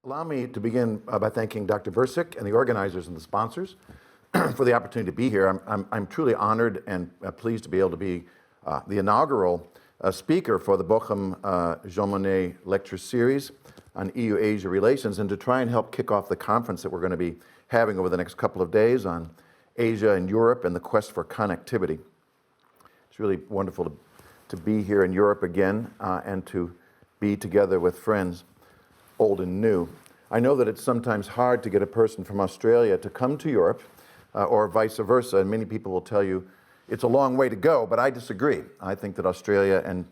Allow me to begin by thanking Dr. Bersick and the organizers and the sponsors for the opportunity to be here. I'm truly honored and pleased to be able to be the inaugural speaker for the Bochum Jean Monnet lecture series on EU-Asia relations, and to try and help kick off the conference that we're going to be having over the next couple of days on Asia and Europe and the quest for connectivity. It's really wonderful to be here in Europe again and to be together with friends, old and new. I know that it's sometimes hard to get a person from Australia to come to Europe or vice versa, and many people will tell you it's a long way to go, but I disagree. I think that Australia and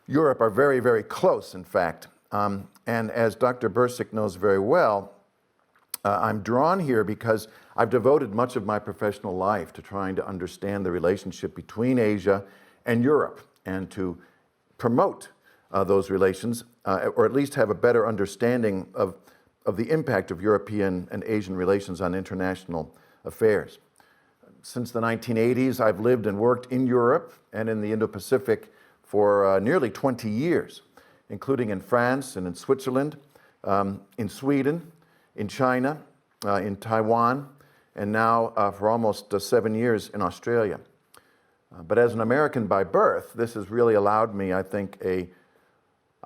Europe are very, very close, in fact. And as Dr. Bersick knows very well, I'm drawn here because I've devoted much of my professional life to trying to understand the relationship between Asia and Europe and to promote those relations, or at least have a better understanding of the impact of European and Asian relations on international affairs. Since the 1980s, I've lived and worked in Europe and in the Indo-Pacific for nearly 20 years, including in France and in Switzerland, in Sweden, in China, in Taiwan, and now for almost 7 years in Australia. But as an American by birth, this has really allowed me, I think,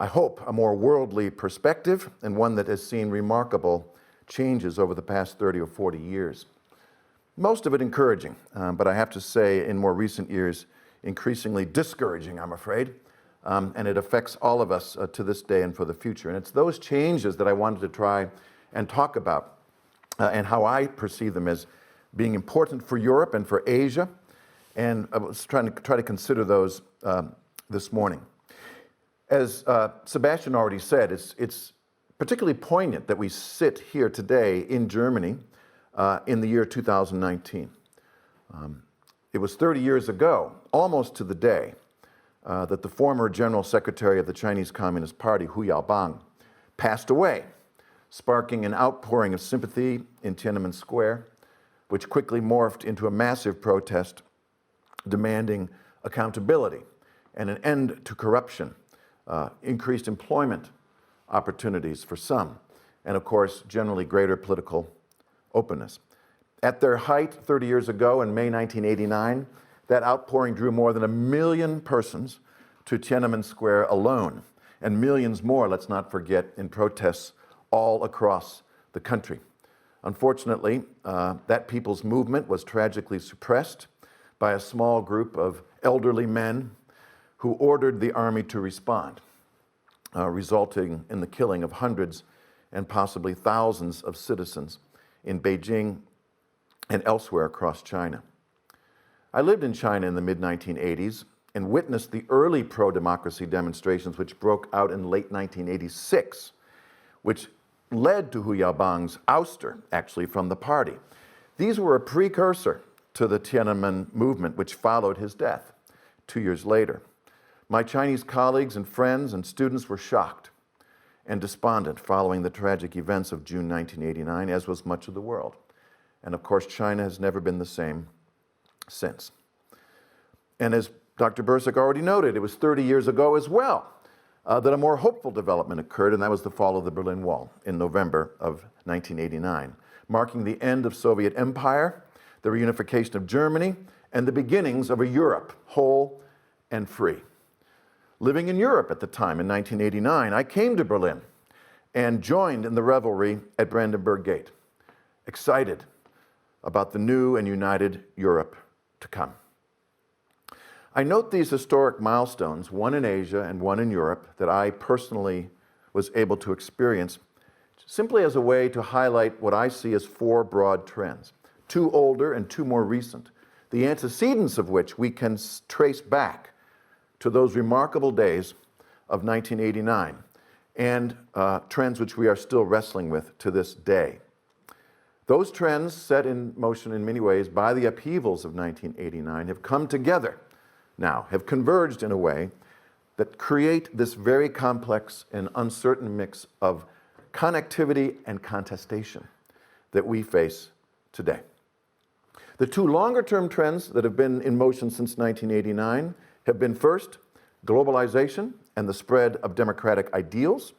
I hope, a more worldly perspective, and one that has seen remarkable changes over the past 30 or 40 years. Most of it encouraging, but I have to say in more recent years, increasingly discouraging, I'm afraid, and it affects all of us to this day and for the future. And it's those changes that I wanted to try and talk about, and how I perceive them as being important for Europe and for Asia, and I was trying to consider those this morning. As Sebastian already said, it's particularly poignant that we sit here today in Germany in the year 2019. It was 30 years ago, almost to the day, that the former General Secretary of the Chinese Communist Party, Hu Yaobang, passed away, sparking an outpouring of sympathy in Tiananmen Square, which quickly morphed into a massive protest demanding accountability and an end to corruption, increased employment opportunities for some, and of course, generally greater political openness. At their height 30 years ago in May 1989, that outpouring drew more than 1 million persons to Tiananmen Square alone, and millions more, let's not forget, in protests all across the country. Unfortunately, that people's movement was tragically suppressed by a small group of elderly men who ordered the army to respond, resulting in the killing of hundreds and possibly thousands of citizens in Beijing and elsewhere across China. I lived in China in the mid-1980s and witnessed the early pro-democracy demonstrations which broke out in late 1986, which led to Hu Yaobang's ouster, actually, from the party. These were a precursor to the Tiananmen movement, which followed his death 2 years later. My Chinese colleagues and friends and students were shocked and despondent following the tragic events of June 1989, as was much of the world. And of course, China has never been the same since. And as Dr. Bersick already noted, it was 30 years ago as well that a more hopeful development occurred, and that was the fall of the Berlin Wall in November of 1989, marking the end of Soviet empire, the reunification of Germany, and the beginnings of a Europe whole and free. Living in Europe at the time in 1989, I came to Berlin and joined in the revelry at Brandenburg Gate, excited about the new and united Europe to come. I note these historic milestones, one in Asia and one in Europe, that I personally was able to experience simply as a way to highlight what I see as 4 broad trends, 2 older and 2 more recent, the antecedents of which we can trace back to those remarkable days of 1989 and trends which we are still wrestling with to this day. Those trends, set in motion in many ways by the upheavals of 1989, have come together now, have converged in a way that create this very complex and uncertain mix of connectivity and contestation that we face today. The 2 longer-term trends that have been in motion since 1989 have been, first, globalization and the spread of democratic ideals,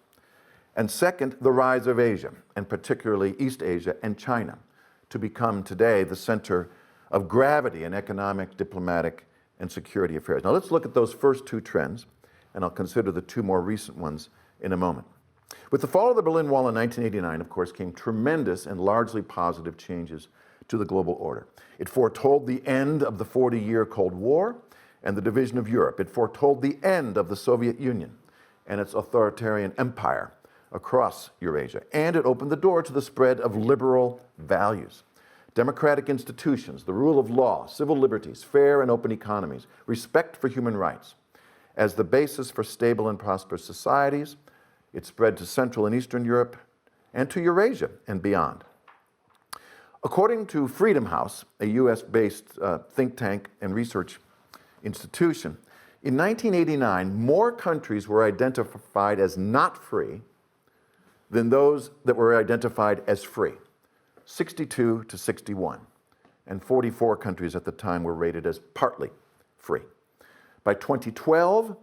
And second, the rise of Asia, and particularly East Asia and China, to become today the center of gravity in economic, diplomatic, and security affairs. Now let's look at those first two trends, and I'll consider the two more recent ones in a moment. With the fall of the Berlin Wall in 1989, of course, came tremendous and largely positive changes to the global order. It foretold the end of the 40-year Cold War and the division of Europe. It foretold the end of the Soviet Union and its authoritarian empire across Eurasia. And it opened the door to the spread of liberal values. Democratic institutions, the rule of law, civil liberties, fair and open economies, respect for human rights. As the basis for stable and prosperous societies, it spread to Central and Eastern Europe and to Eurasia and beyond. According to Freedom House, a US-based think tank and research institution, in 1989, more countries were identified as not free than those that were identified as free, 62 to 61, and 44 countries at the time were rated as partly free. By 2012,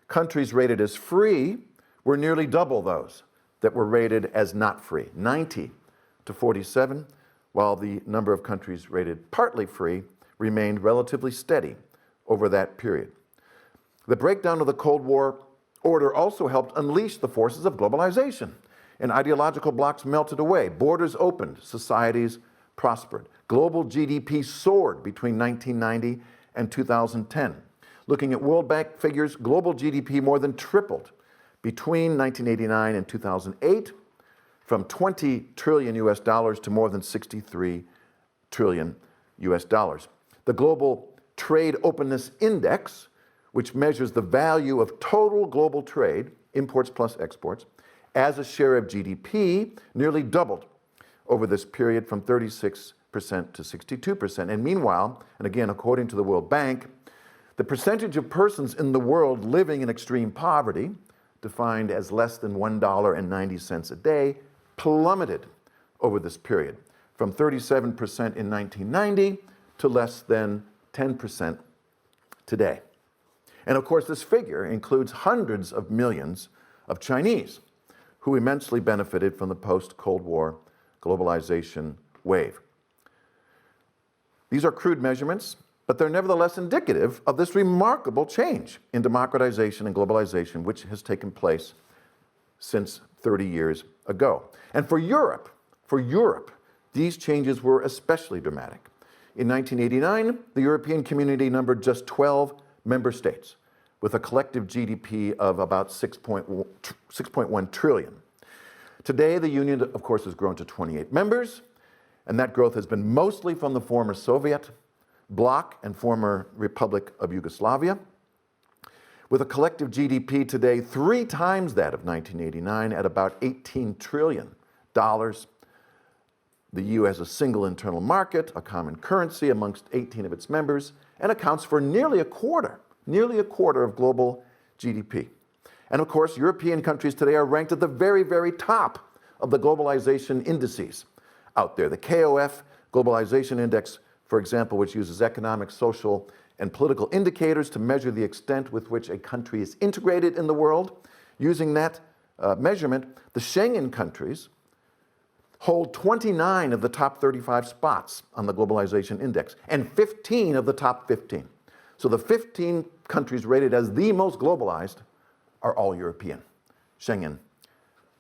countries rated as free were nearly double those that were rated as not free, 90 to 47, while the number of countries rated partly free remained relatively steady over that period. The breakdown of the Cold War order also helped unleash the forces of globalization, and ideological blocks melted away. Borders opened, societies prospered. Global GDP soared between 1990 and 2010. Looking at World Bank figures, global GDP more than tripled between 1989 and 2008, from 20 trillion US dollars to more than 63 trillion US dollars. The Global Trade Openness Index, which measures the value of total global trade, imports plus exports, as a share of GDP, nearly doubled over this period from 36% to 62%. And meanwhile, and again, according to the World Bank, the percentage of persons in the world living in extreme poverty, defined as less than $1.90 a day, plummeted over this period from 37% in 1990 to less than 10% today. And of course, this figure includes hundreds of millions of Chinese who immensely benefited from the post-Cold War globalization wave. These are crude measurements, but they're nevertheless indicative of this remarkable change in democratization and globalization which has taken place since 30 years ago. And for Europe, these changes were especially dramatic. In 1989, the European community numbered just 12 member states with a collective GDP of about 6.1 trillion. Today, the Union, of course, has grown to 28 members, and that growth has been mostly from the former Soviet bloc and former Republic of Yugoslavia, with a collective GDP today 3 times that of 1989 at about $18 trillion. The EU has a single internal market, a common currency amongst 18 of its members, and accounts for nearly a quarter of global GDP. And of course, European countries today are ranked at the very, very top of the globalization indices out there. The KOF Globalization Index, for example, which uses economic, social, and political indicators to measure the extent with which a country is integrated in the world. Using that measurement, the Schengen countries hold 29 of the top 35 spots on the Globalization Index and 15 of the top 15. So the 15 countries rated as the most globalized are all European Schengen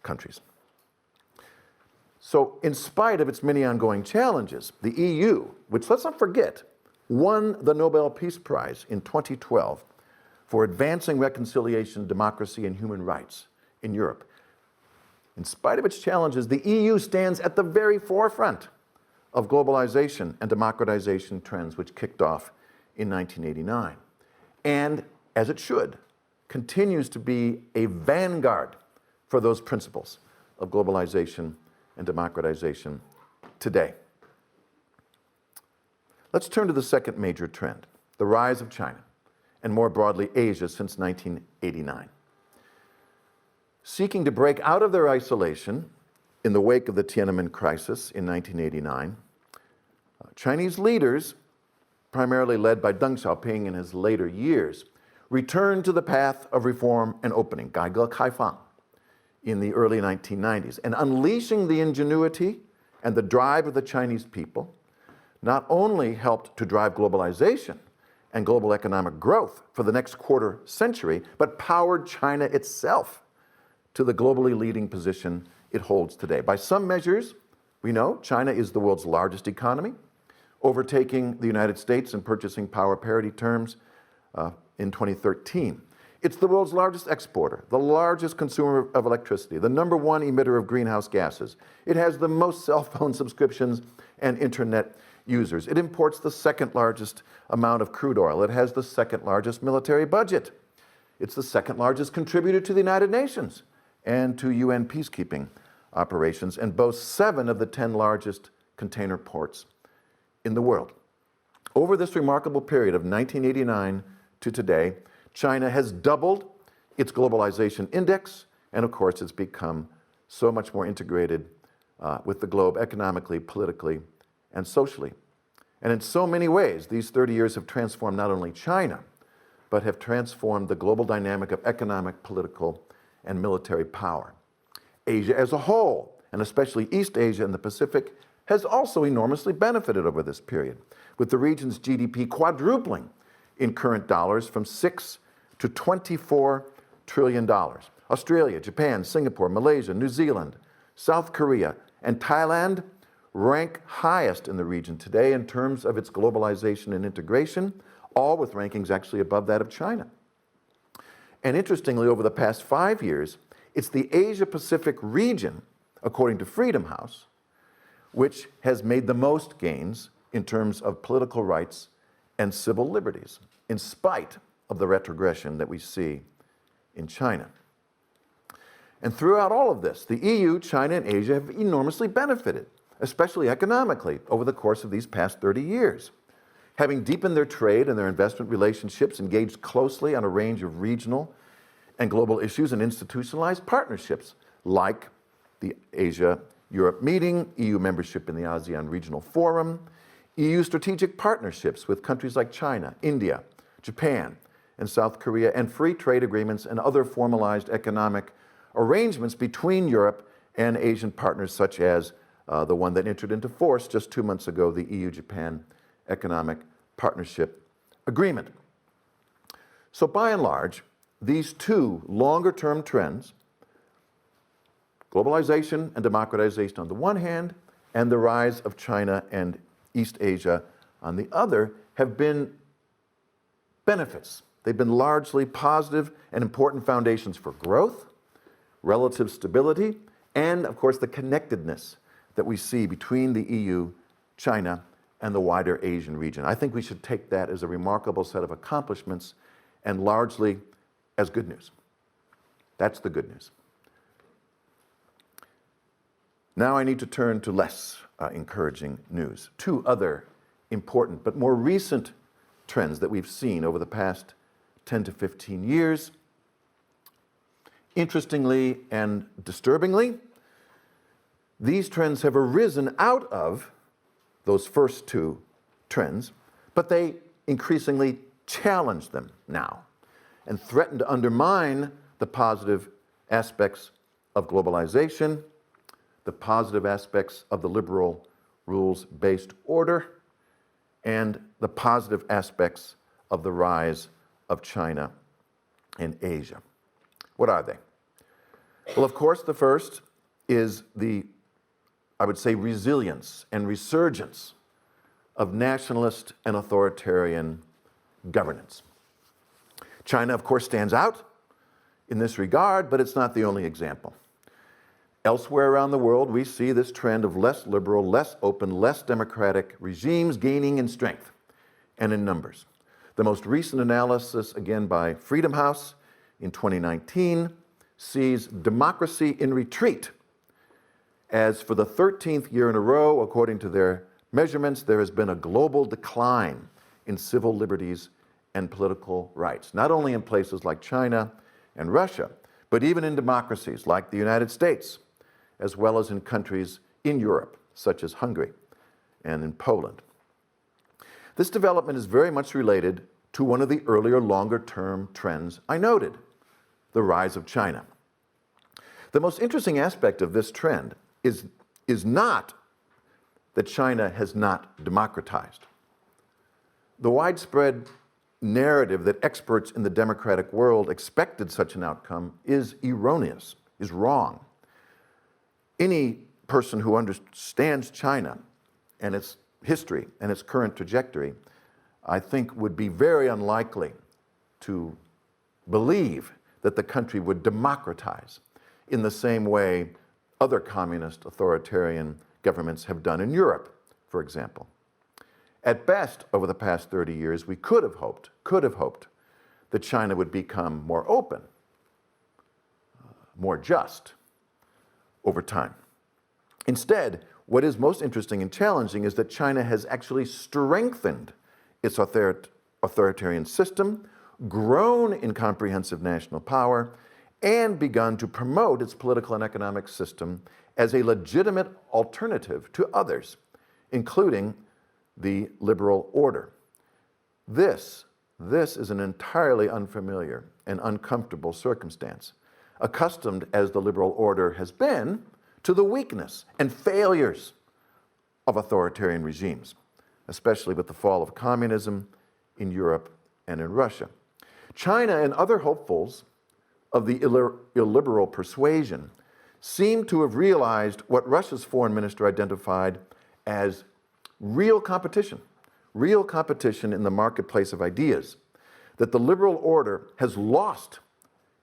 countries. So in spite of its many ongoing challenges, the EU, which let's not forget, won the Nobel Peace Prize in 2012 for advancing reconciliation, democracy, and human rights in Europe. In spite of its challenges, the EU stands at the very forefront of globalization and democratization trends which kicked off in 1989. And, as it should, continues to be a vanguard for those principles of globalization and democratization today. Let's turn to the second major trend, the rise of China, and more broadly Asia since 1989. Seeking to break out of their isolation in the wake of the Tiananmen crisis in 1989, Chinese leaders, primarily led by Deng Xiaoping in his later years, returned to the path of reform and opening, 改革开放, in the early 1990s. And unleashing the ingenuity and the drive of the Chinese people not only helped to drive globalization and global economic growth for the next quarter century, but powered China itself to the globally leading position it holds today. By some measures, we know China is the world's largest economy, overtaking the United States in purchasing power parity terms in 2013. It's the world's largest exporter, the largest consumer of electricity, the #1 emitter of greenhouse gases. It has the most cell phone subscriptions and internet users. It imports the second largest amount of crude oil. It has the second largest military budget. It's the second largest contributor to the United Nations and to UN peacekeeping operations, and boasts 7 of the 10 largest container ports in the world. Over this remarkable period of 1989 to today, China has doubled its globalization index, and of course it's become so much more integrated with the globe economically, politically, and socially. And in so many ways, these 30 years have transformed not only China, but have transformed the global dynamic of economic, political, and military power. Asia as a whole, and especially East Asia and the Pacific, has also enormously benefited over this period, with the region's GDP quadrupling in current dollars from $6 to $24 trillion. Australia, Japan, Singapore, Malaysia, New Zealand, South Korea, and Thailand rank highest in the region today in terms of its globalization and integration, all with rankings actually above that of China. And interestingly, over the past 5 years, it's the Asia-Pacific region, according to Freedom House, which has made the most gains in terms of political rights and civil liberties, in spite of the retrogression that we see in China. And throughout all of this, the EU, China, and Asia have enormously benefited, especially economically, over the course of these past 30 years. Having deepened their trade and their investment relationships, engaged closely on a range of regional and global issues, and institutionalized partnerships like the Asia-Europe meeting, EU membership in the ASEAN Regional Forum, EU strategic partnerships with countries like China, India, Japan, and South Korea, and free trade agreements and other formalized economic arrangements between Europe and Asian partners, such as the one that entered into force just 2 months ago, the EU-Japan Economic Partnership Agreement. So by and large, these two longer-term trends, globalization and democratization on the one hand, and the rise of China and East Asia on the other, have been benefits. They've been largely positive and important foundations for growth, relative stability, and of course the connectedness that we see between the EU, China, and the wider Asian region. I think we should take that as a remarkable set of accomplishments and largely as good news. That's the good news. Now I need to turn to less encouraging news. 2 other important but more recent trends that we've seen over the past 10 to 15 years. Interestingly and disturbingly, these trends have arisen out of those first 2 trends, but they increasingly challenge them now and threaten to undermine the positive aspects of globalization, the positive aspects of the liberal rules-based order, and the positive aspects of the rise of China and Asia. What are they? Well, of course, the first is the, I would say, resilience and resurgence of nationalist and authoritarian governance. China, of course, stands out in this regard, but it's not the only example. Elsewhere around the world, we see this trend of less liberal, less open, less democratic regimes gaining in strength and in numbers. The most recent analysis, again by Freedom House in 2019, sees democracy in retreat, as for the 13th year in a row, according to their measurements, there has been a global decline in civil liberties and political rights, not only in places like China and Russia, but even in democracies like the United States, as well as in countries in Europe, such as Hungary and in Poland. This development is very much related to one of the earlier longer-term trends I noted, the rise of China. The most interesting aspect of this trend is not that China has not democratized. The widespread narrative that experts in the democratic world expected such an outcome is erroneous, is wrong. Any person who understands China and its history and its current trajectory, I think, would be very unlikely to believe that the country would democratize in the same way other communist authoritarian governments have done in Europe, for example. At best, over the past 30 years, we could have hoped that China would become more open, more just over time. Instead, what is most interesting and challenging is that China has actually strengthened its authoritarian system, grown in comprehensive national power, and begun to promote its political and economic system as a legitimate alternative to others, including the liberal order. This is an entirely unfamiliar and uncomfortable circumstance, accustomed as the liberal order has been to the weakness and failures of authoritarian regimes, especially with the fall of communism in Europe and in Russia. China and other hopefuls of the illiberal persuasion seem to have realized what Russia's foreign minister identified as real competition in the marketplace of ideas, that the liberal order has lost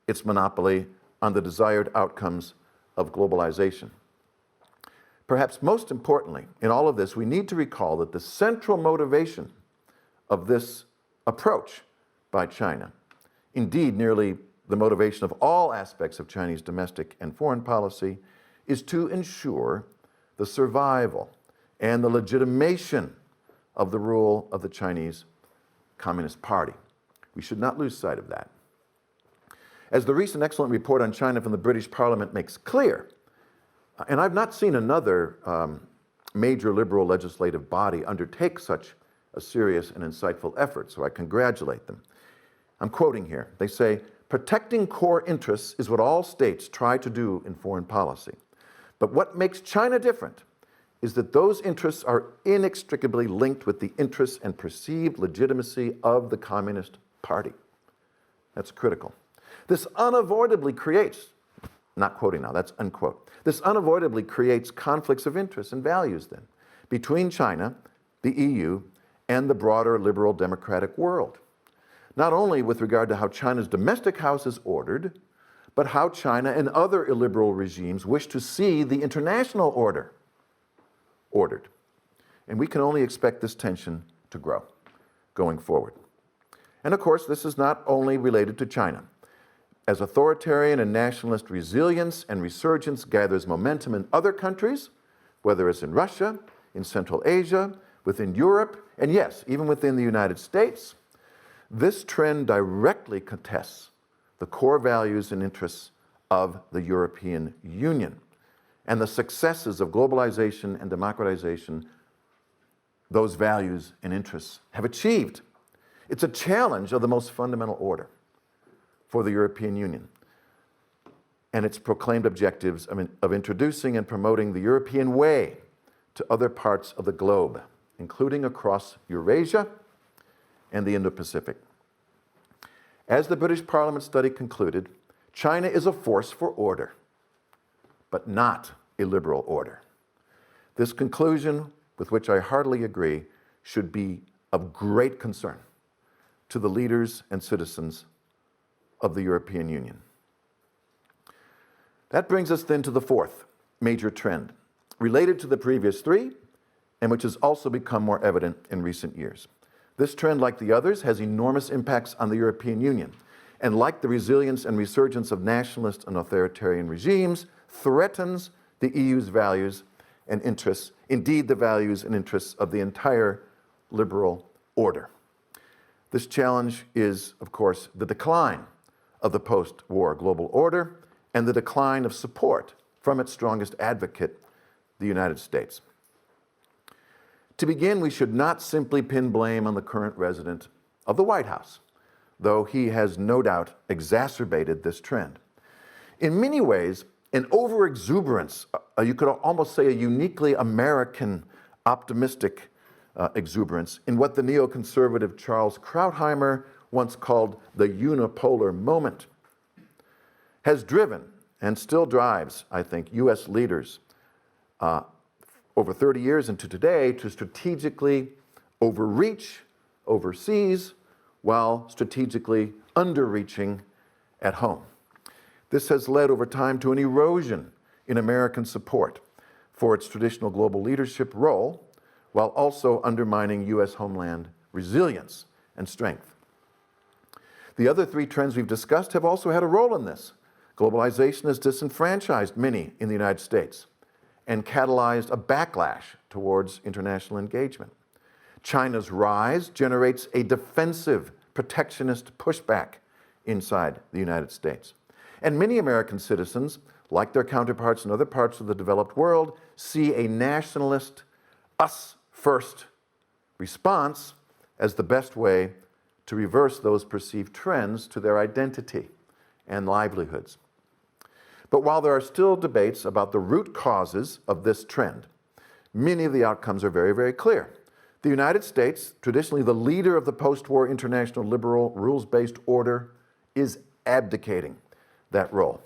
its monopoly on the desired outcomes of globalization. Perhaps most importantly, in all of this, we need to recall that the central motivation of this approach by China, indeed nearly the motivation of all aspects of Chinese domestic and foreign policy, is to ensure the survival and the legitimation of the rule of the Chinese Communist Party. We should not lose sight of that. As the recent excellent report on China from the British Parliament makes clear, and I've not seen another major liberal legislative body undertake such a serious and insightful effort, so I congratulate them. I'm quoting here. They say, "Protecting core interests is what all states try to do in foreign policy. But what makes China different is that those interests are inextricably linked with the interests and perceived legitimacy of the Communist Party." That's critical. This unavoidably creates, not quoting now, that's unquote. This unavoidably creates conflicts of interest and values then between China, the EU, and the broader liberal democratic world. Not only with regard to how China's domestic house is ordered, but how China and other illiberal regimes wish to see the international order ordered. And we can only expect this tension to grow going forward. And of course, this is not only related to China. As authoritarian and nationalist resilience and resurgence gathers momentum in other countries, whether it's in Russia, in Central Asia, within Europe, and yes, even within the United States, this trend directly contests the core values and interests of the European Union and the successes of globalization and democratization those values and interests have achieved. It's a challenge of the most fundamental order for the European Union and its proclaimed objectives of introducing and promoting the European way to other parts of the globe, including across Eurasia and the Indo-Pacific. As the British Parliament study concluded, China is a force for order, but not a liberal order. This conclusion, with which I heartily agree, should be of great concern to the leaders and citizens of the European Union. That brings us then to the fourth major trend, related to the previous three, and which has also become more evident in recent years. This trend, like the others, has enormous impacts on the European Union, and like the resilience and resurgence of nationalist and authoritarian regimes, threatens the EU's values and interests, indeed the values and interests of the entire liberal order. This challenge is, of course, the decline of the post-war global order and the decline of support from its strongest advocate, the United States. To begin, we should not simply pin blame on the current resident of the White House, though he has no doubt exacerbated this trend. In many ways, an overexuberance, you could almost say a uniquely American optimistic exuberance in what the neoconservative Charles Krautheimer once called the unipolar moment, has driven and still drives, I think, US leaders over 30 years into today to strategically overreach overseas while strategically underreaching at home. This has led over time to an erosion in American support for its traditional global leadership role, while also undermining US homeland resilience and strength. The other three trends we've discussed have also had a role in this. Globalization has disenfranchised many in the United States and catalyzed a backlash towards international engagement. China's rise generates a defensive, protectionist pushback inside the United States. And many American citizens, like their counterparts in other parts of the developed world, see a nationalist, us-first response as the best way to reverse those perceived trends to their identity and livelihoods. But while there are still debates about the root causes of this trend, many of the outcomes are very, very clear. The United States, traditionally the leader of the post-war international liberal rules-based order, is abdicating that role.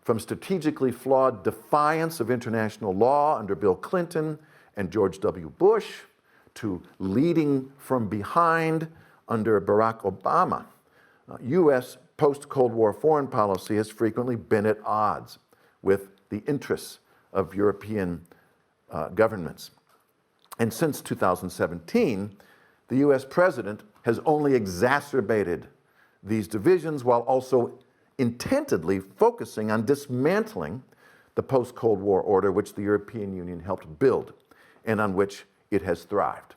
From strategically flawed defiance of international law under Bill Clinton and George W. Bush to leading from behind under Barack Obama, U.S. post-Cold War foreign policy has frequently been at odds with the interests of European governments. And since 2017, the U.S. president has only exacerbated these divisions while also intentedly focusing on dismantling the post-Cold War order which the European Union helped build and on which it has thrived.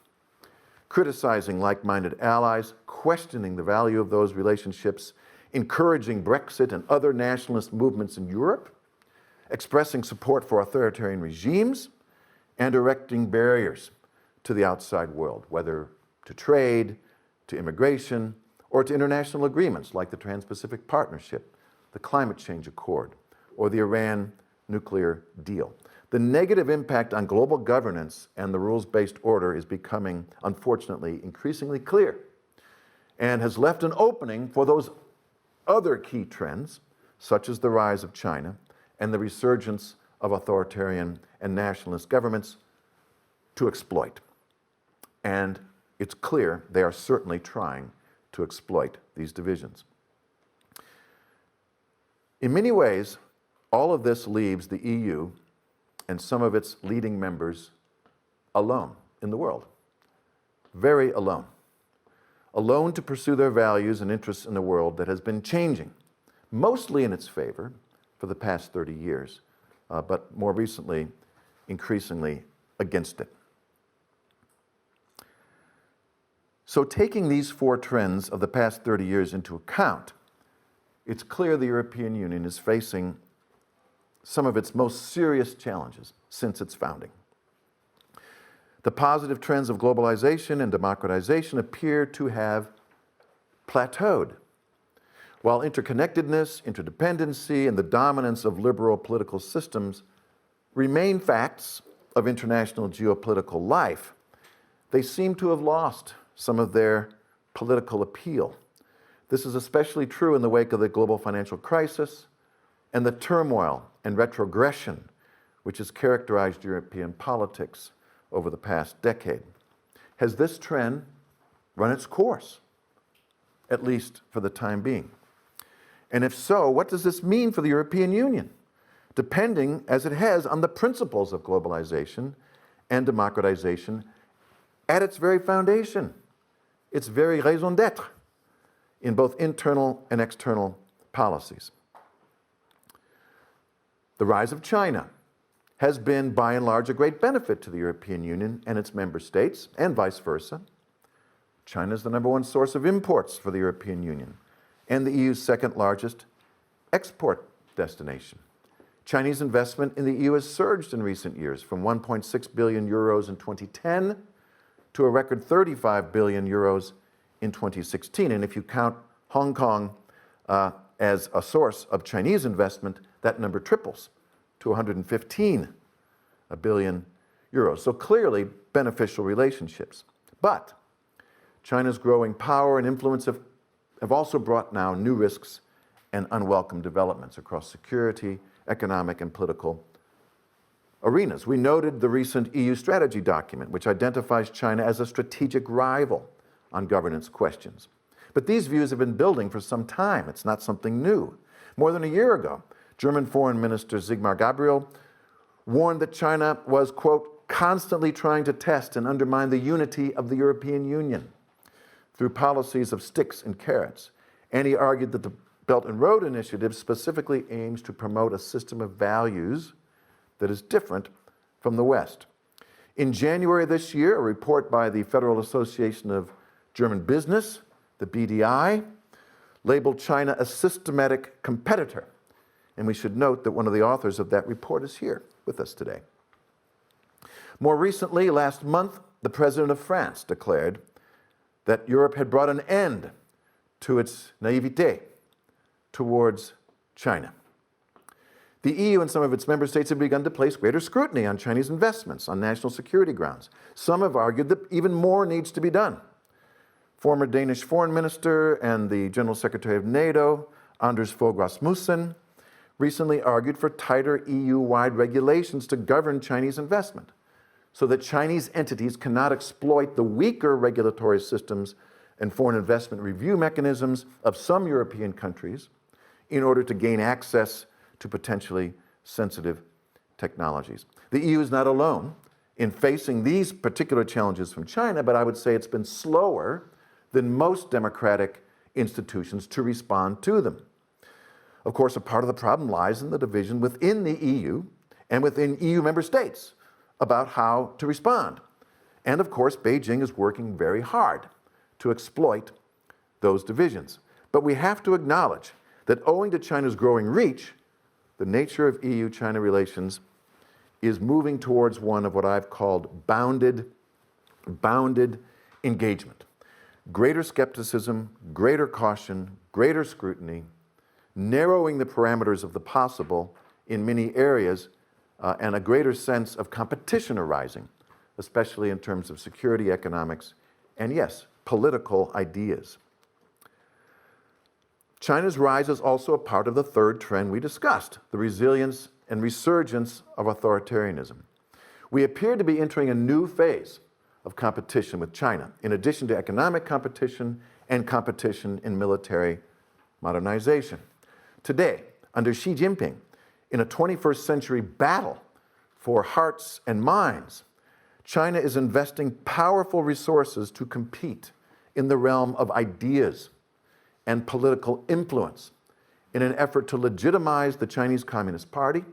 Criticizing like-minded allies, questioning the value of those relationships, encouraging Brexit and other nationalist movements in Europe, expressing support for authoritarian regimes, and erecting barriers to the outside world, whether to trade, to immigration, or to international agreements like the Trans-Pacific Partnership, the Climate Change Accord, or the Iran nuclear deal. The negative impact on global governance and the rules-based order is becoming, unfortunately, increasingly clear and has left an opening for those other key trends, such as the rise of China and the resurgence of authoritarian and nationalist governments, to exploit. And it's clear they are certainly trying to exploit these divisions. In many ways, all of this leaves the EU and some of its leading members alone in the world, very alone. Alone to pursue their values and interests in a world that has been changing, mostly in its favor for the past 30 years, but more recently, increasingly against it. So taking these four trends of the past 30 years into account, it's clear the European Union is facing some of its most serious challenges since its founding. The positive trends of globalization and democratization appear to have plateaued, while interconnectedness, interdependency, and the dominance of liberal political systems remain facts of international geopolitical life. They seem to have lost some of their political appeal. This is especially true in the wake of the global financial crisis and the turmoil and retrogression which has characterized European politics over the past decade. Has this trend run its course, at least for the time being? And if so, what does this mean for the European Union, depending as it has on the principles of globalization and democratization at its very foundation, its very raison d'etre, in both internal and external policies? The rise of China has been, by and large, a great benefit to the European Union and its member states, and vice versa. China is the #1 source of imports for the European Union and the EU's second largest export destination. Chinese investment in the EU has surged in recent years from 1.6 billion euros in 2010 to a record 35 billion euros in 2016. And if you count Hong Kong as a source of Chinese investment, that number triples to 115 billion euros. So clearly beneficial relationships. But China's growing power and influence have also brought now new risks and unwelcome developments across security, economic, and political arenas. We noted the recent EU strategy document, which identifies China as a strategic rival on governance questions. But these views have been building for some time. It's not something new. More than a year ago, German Foreign Minister Sigmar Gabriel warned that China was, quote, constantly trying to test and undermine the unity of the European Union through policies of sticks and carrots. And he argued that the Belt and Road Initiative specifically aims to promote a system of values that is different from the West. In January this year, a report by the Federal Association of German Business, the BDI, labeled China a systematic competitor. And we should note that one of the authors of that report is here with us today. More recently, last month, the President of France declared that Europe had brought an end to its naivete towards China. The EU and some of its member states have begun to place greater scrutiny on Chinese investments on national security grounds. Some have argued that even more needs to be done. Former Danish Foreign Minister and the General Secretary of NATO, Anders Fogh Rasmussen, recently argued for tighter EU-wide regulations to govern Chinese investment so that Chinese entities cannot exploit the weaker regulatory systems and foreign investment review mechanisms of some European countries in order to gain access to potentially sensitive technologies. The EU is not alone in facing these particular challenges from China, but I would say it's been slower than most democratic institutions to respond to them. Of course, a part of the problem lies in the division within the EU and within EU member states about how to respond. And of course, Beijing is working very hard to exploit those divisions. But we have to acknowledge that owing to China's growing reach, the nature of EU-China relations is moving towards one of what I've called bounded engagement. Greater skepticism, greater caution, greater scrutiny, narrowing the parameters of the possible in many areas, and a greater sense of competition arising, especially in terms of security, economics, and yes, political ideas. China's rise is also a part of the third trend we discussed, the resilience and resurgence of authoritarianism. We appear to be entering a new phase of competition with China, in addition to economic competition and competition in military modernization. Today, under Xi Jinping, in a 21st century battle for hearts and minds, China is investing powerful resources to compete in the realm of ideas and political influence in an effort to legitimize the Chinese Communist Party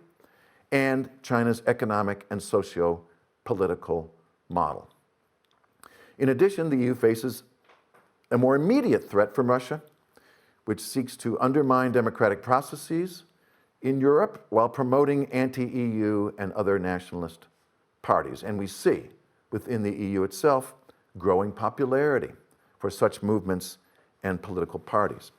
and China's economic and socio-political model. In addition, the EU faces a more immediate threat from Russia, which seeks to undermine democratic processes in Europe while promoting anti-EU and other nationalist parties. And we see within the EU itself growing popularity for such movements and political parties.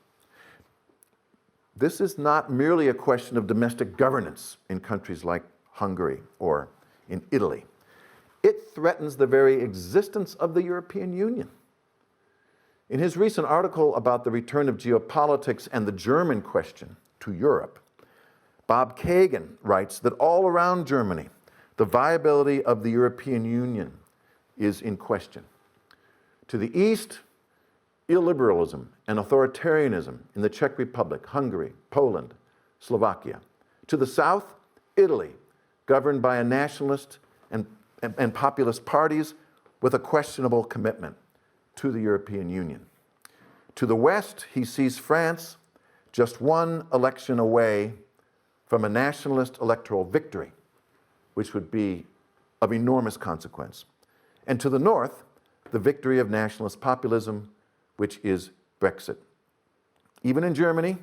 This is not merely a question of domestic governance in countries like Hungary or in Italy. It threatens the very existence of the European Union. In his recent article about the return of geopolitics and the German question to Europe, Bob Kagan writes that all around Germany, the viability of the European Union is in question. To the east, illiberalism and authoritarianism in the Czech Republic, Hungary, Poland, Slovakia. To the south, Italy, governed by a nationalist and populist parties with a questionable commitment to the European Union. To the west, he sees France just one election away from a nationalist electoral victory, which would be of enormous consequence. And to the north, the victory of nationalist populism, which is Brexit. Even in Germany,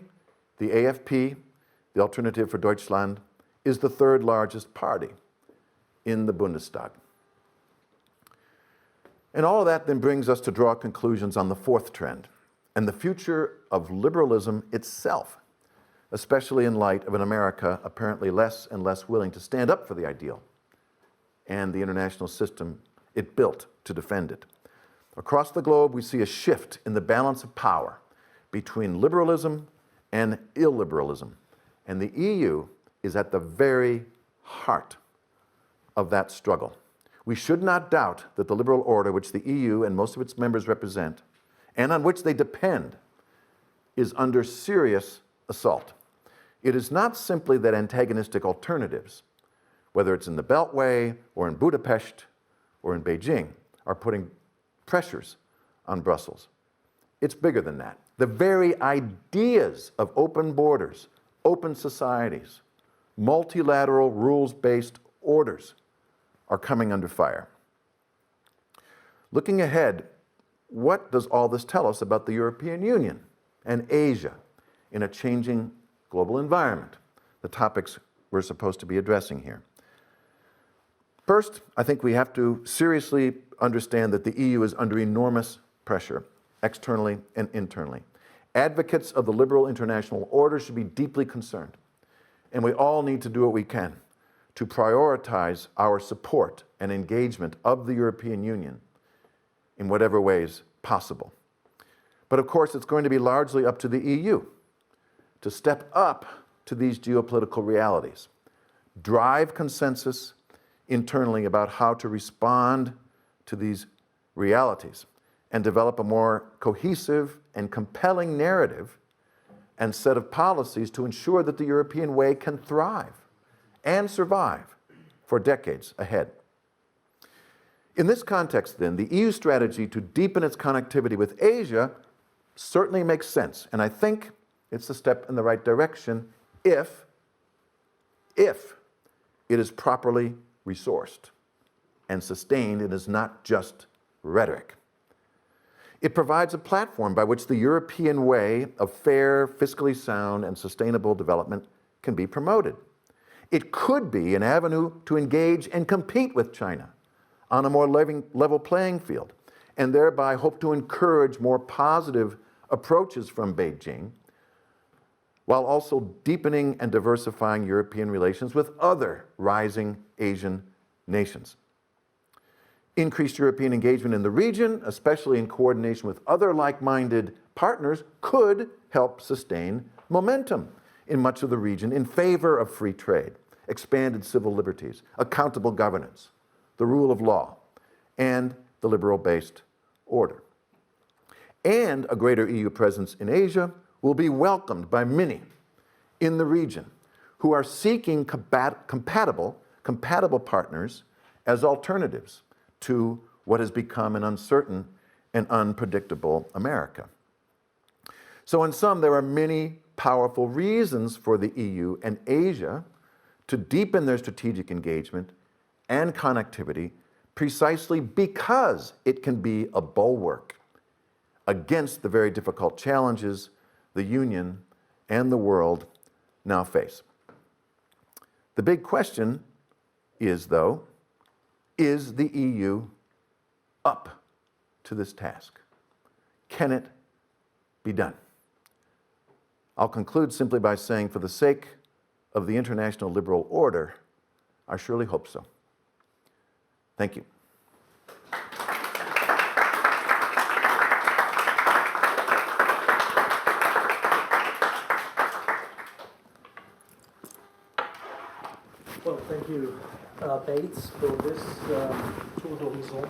the AFP, the Alternative for Deutschland, is the third largest party in the Bundestag. And all of that then brings us to draw conclusions on the fourth trend and the future of liberalism itself. especially in light of an America apparently less and less willing to stand up for the ideal and the international system it built to defend it. Across the globe, we see a shift in the balance of power between liberalism and illiberalism, and the EU is at the very heart of that struggle. We should not doubt that the liberal order which the EU and most of its members represent, and on which they depend, is under serious assault. It is not simply that antagonistic alternatives, whether it's in the Beltway or in Budapest or in Beijing, are putting pressures on Brussels. It's bigger than that. The very ideas of open borders, open societies, multilateral rules-based orders are coming under fire. Looking ahead, what does all this tell us about the European Union and Asia in a changing global environment? The topics we're supposed to be addressing here. First, I think we have to seriously understand that the EU is under enormous pressure, externally and internally. Advocates of the liberal international order should be deeply concerned, and we all need to do what we can to prioritize our support and engagement of the European Union in whatever ways possible. But of course, it's going to be largely up to the EU to step up to these geopolitical realities, drive consensus internally about how to respond to these realities, and develop a more cohesive and compelling narrative and set of policies to ensure that the European way can thrive and survive for decades ahead. In this context, then, the EU strategy to deepen its connectivity with Asia certainly makes sense, and I think it's a step in the right direction if it is properly resourced and sustained and is not just rhetoric. It provides a platform by which the European way of fair, fiscally sound, and sustainable development can be promoted. It could be an avenue to engage and compete with China on a more level playing field, and thereby hope to encourage more positive approaches from Beijing, while also deepening and diversifying European relations with other rising Asian nations. Increased European engagement in the region, especially in coordination with other like-minded partners, could help sustain momentum in much of the region in favor of free trade, expanded civil liberties, accountable governance, the rule of law, and the liberal-based order. And a greater EU presence in Asia will be welcomed by many in the region who are seeking compatible partners as alternatives to what has become an uncertain and unpredictable America. So in sum, there are many powerful reasons for the EU and Asia to deepen their strategic engagement and connectivity precisely because it can be a bulwark against the very difficult challenges the Union and the world now face. The big question is, though, is the EU up to this task? Can it be done? I'll conclude simply by saying, for the sake of the international liberal order, I surely hope so. Thank you. Well, thank you, Bates, for this tour d'horizon,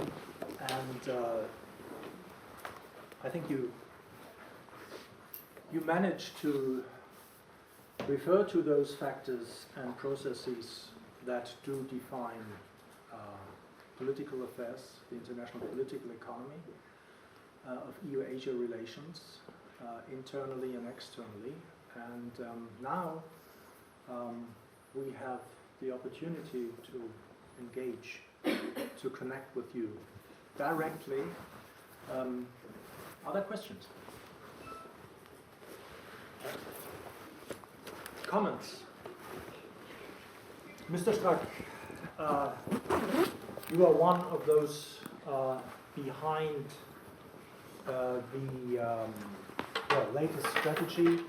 and I think you managed to refer to those factors and processes that do define political affairs, the international political economy of EU-Asia relations, internally and externally, and now we have the opportunity to engage, to connect with you directly. Are there questions? Comments? Mr. Strack, you are one of those behind the latest strategy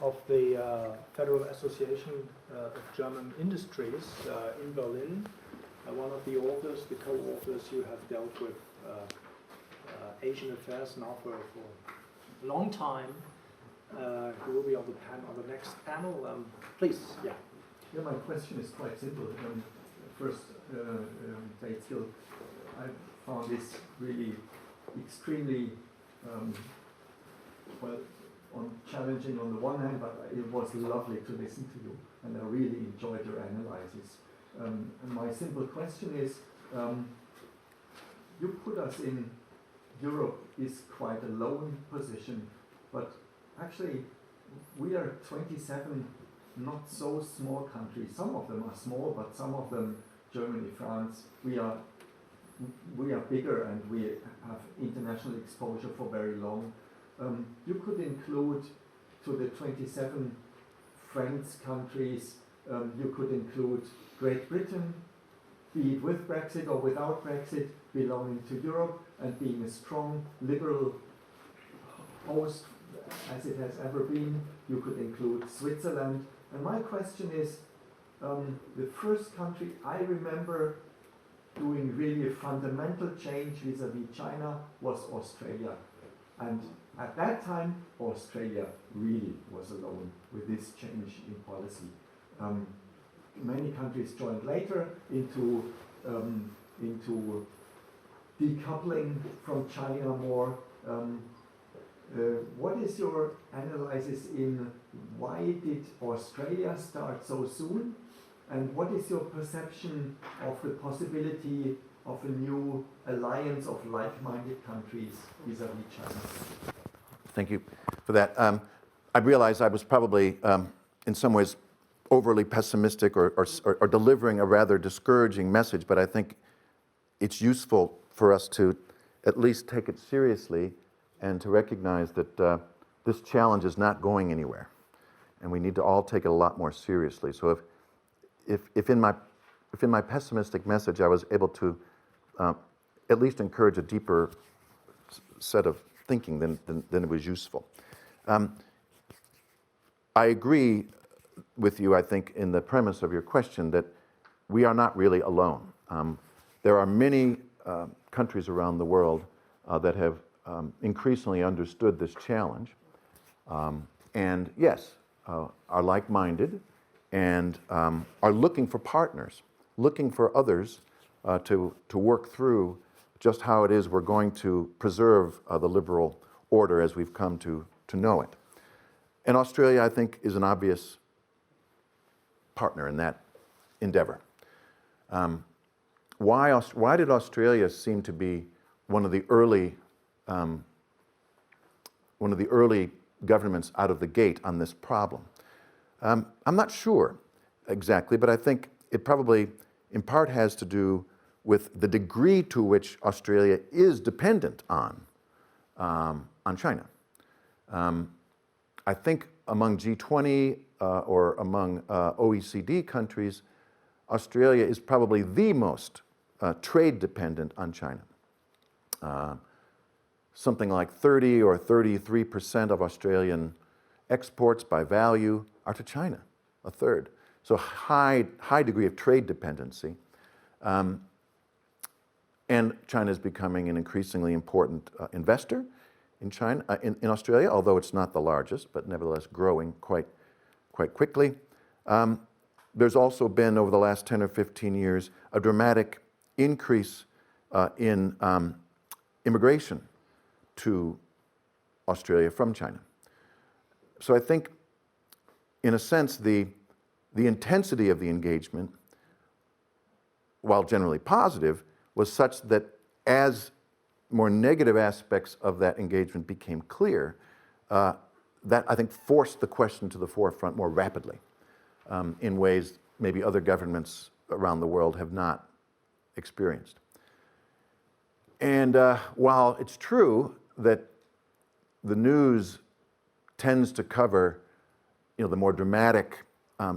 of the Federal Association of German Industries in Berlin. One of the authors, the co-authors, you have dealt with Asian affairs now for a long time. Who will be on the next panel? Please, yeah. Yeah, my question is quite simple. First, Gill, I found this really extremely challenging on the one hand, but it was lovely to listen to you, and I really enjoyed your analysis. And my simple question is, you put us in Europe is quite a lone position, but actually we are 27 not so small countries. Some of them are small, but some of them, Germany, France, we are bigger and we have international exposure for very long. You could include to the 27 friends countries, you could include Great Britain, be it with Brexit or without Brexit, belonging to Europe and being a strong liberal host as it has ever been. You could include Switzerland. And my question is, the first country I remember doing really a fundamental change vis-à-vis China was Australia. And at that time, Australia really was alone with this change in policy. Many countries joined later into decoupling from China more. What is your analysis in why did Australia start so soon? And what is your perception of the possibility of a new alliance of like-minded countries vis-à-vis China? Thank you for that. I realize I was probably, in some ways, overly pessimistic or delivering a rather discouraging message, but I think it's useful for us to at least take it seriously and to recognize that this challenge is not going anywhere, and we need to all take it a lot more seriously. So if in my pessimistic message I was able to at least encourage a deeper set of thinking, then it was useful. I agree with you, I think, in the premise of your question that we are not really alone. There are many countries around the world that have increasingly understood this challenge, and yes, are like-minded and are looking for partners, looking for others to work through just how it is we're going to preserve the liberal order as we've come to know it. And Australia, I think, is an obvious partner in that endeavor. Why did Australia seem to be one of the early governments out of the gate on this problem? I'm not sure exactly, but I think it probably in part has to do with the degree to which Australia is dependent on China. I think among G20 or among OECD countries, Australia is probably the most trade dependent on China. Something like 30 or 33% of Australian exports by value are to China, a third. So high degree of trade dependency. And China is becoming an increasingly important investor in China, in Australia, although it's not the largest, but nevertheless growing quite quickly. There's also been, over the last 10 or 15 years, a dramatic increase in immigration to Australia from China. So I think, in a sense, the intensity of the engagement, while generally positive, was such that as more negative aspects of that engagement became clear, that I think forced the question to the forefront more rapidly in ways maybe other governments around the world have not experienced. And while it's true that the news tends to cover, the more dramatic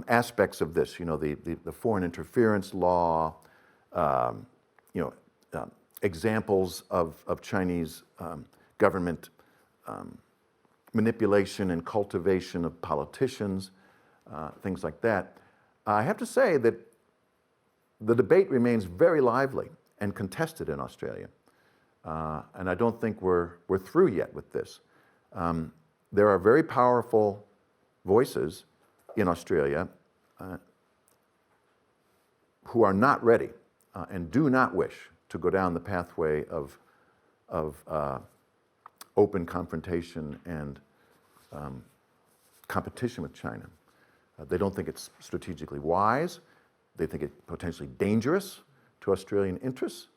aspects of this, the foreign interference law, examples of Chinese government manipulation and cultivation of politicians, things like that. I have to say that the debate remains very lively and contested in Australia. And I don't think we're through yet with this. There are very powerful voices in Australia who are not ready and do not wish to go down the pathway of open confrontation and competition with China. They don't think it's strategically wise. They think it potentially dangerous to Australian interests.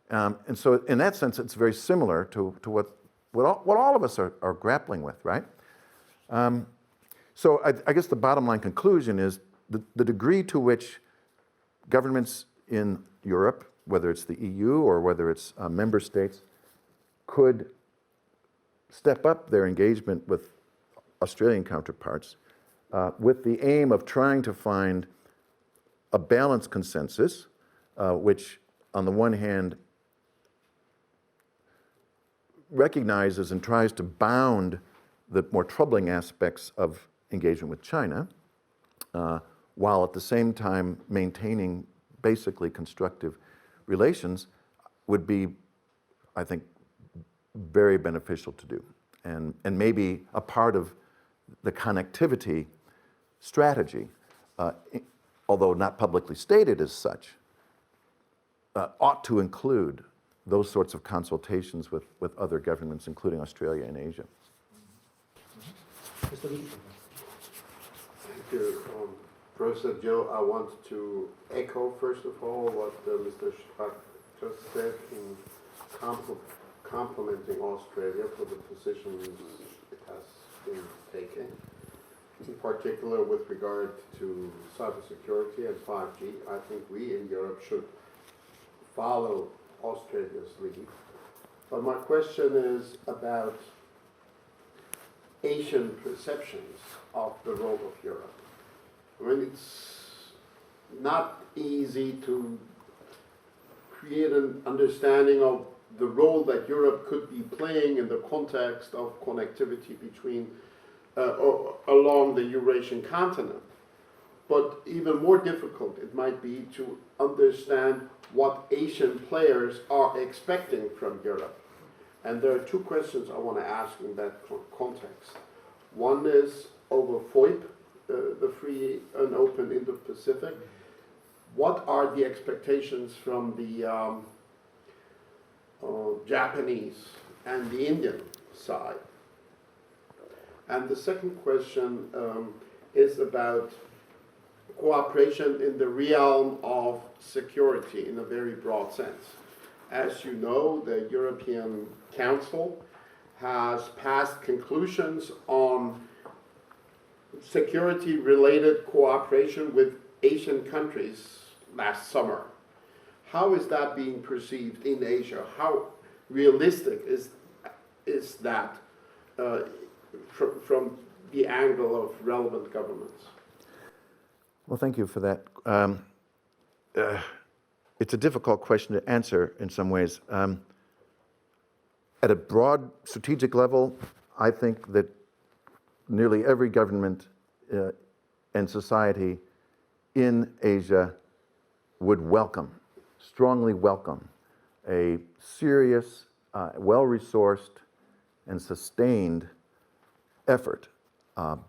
And so in that sense, it's very similar to what all of us are grappling with, right? So I guess the bottom line conclusion is the degree to which governments in Europe, whether it's the EU or whether it's member states, could step up their engagement with Australian counterparts with the aim of trying to find a balanced consensus, which on the one hand recognizes and tries to bound the more troubling aspects of engagement with China, while at the same time maintaining basically constructive relations, would be, I think, very beneficial to do, and maybe a part of the connectivity strategy, although not publicly stated as such, ought to include those sorts of consultations with other governments, including Australia and Asia. Mr. Lee. Thank you. Professor Gill, I want to echo, first of all, what Mr. Strack just said in complimenting Australia for the positions it has been taking, in particular with regard to cybersecurity and 5G. I think we in Europe should follow Australia's lead. But my question is about Asian perceptions of the role of Europe. I mean, it's not easy to create an understanding of the role that Europe could be playing in the context of connectivity between or along the Eurasian continent. But even more difficult it might be to understand what Asian players are expecting from Europe. And there are two questions I want to ask in that context. One is over FOIP, the free and open Indo-Pacific. What are the expectations from the Japanese and the Indian side? And the second question is about cooperation in the realm of security in a very broad sense. As you know, the European Council has passed conclusions on security-related cooperation with Asian countries last summer. How is that being perceived in Asia? How realistic is that from the angle of relevant governments? Well, thank you for that. It's a difficult question to answer in some ways. At a broad strategic level, I think that nearly every government and society in Asia would strongly welcome a serious, well-resourced, and sustained effort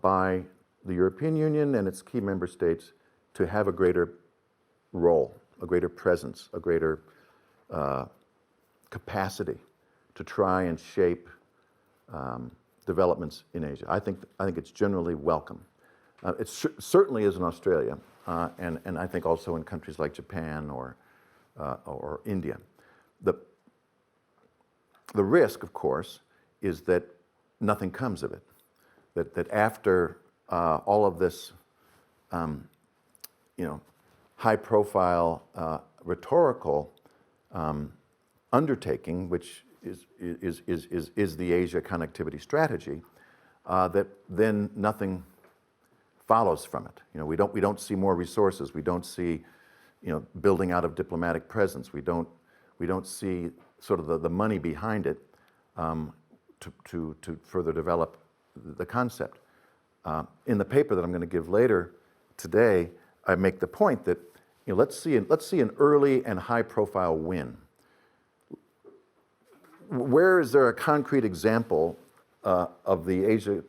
by the European Union and its key member states to have a greater role, a greater presence, a greater capacity to try and shape developments in Asia. I think it's generally welcome. It certainly is in Australia, and I think also in countries like Japan or India. The risk, of course, is that nothing comes of it. That after all of this, high-profile rhetorical undertaking, which is the Asia connectivity strategy, that then nothing follows from it. We don't see more resources. We don't see, building out of diplomatic presence. We don't see sort of the money behind it. to further develop the concept. In the paper that I'm going to give later today, I make the point that let's see an early and high-profile win. Where is there a concrete example of the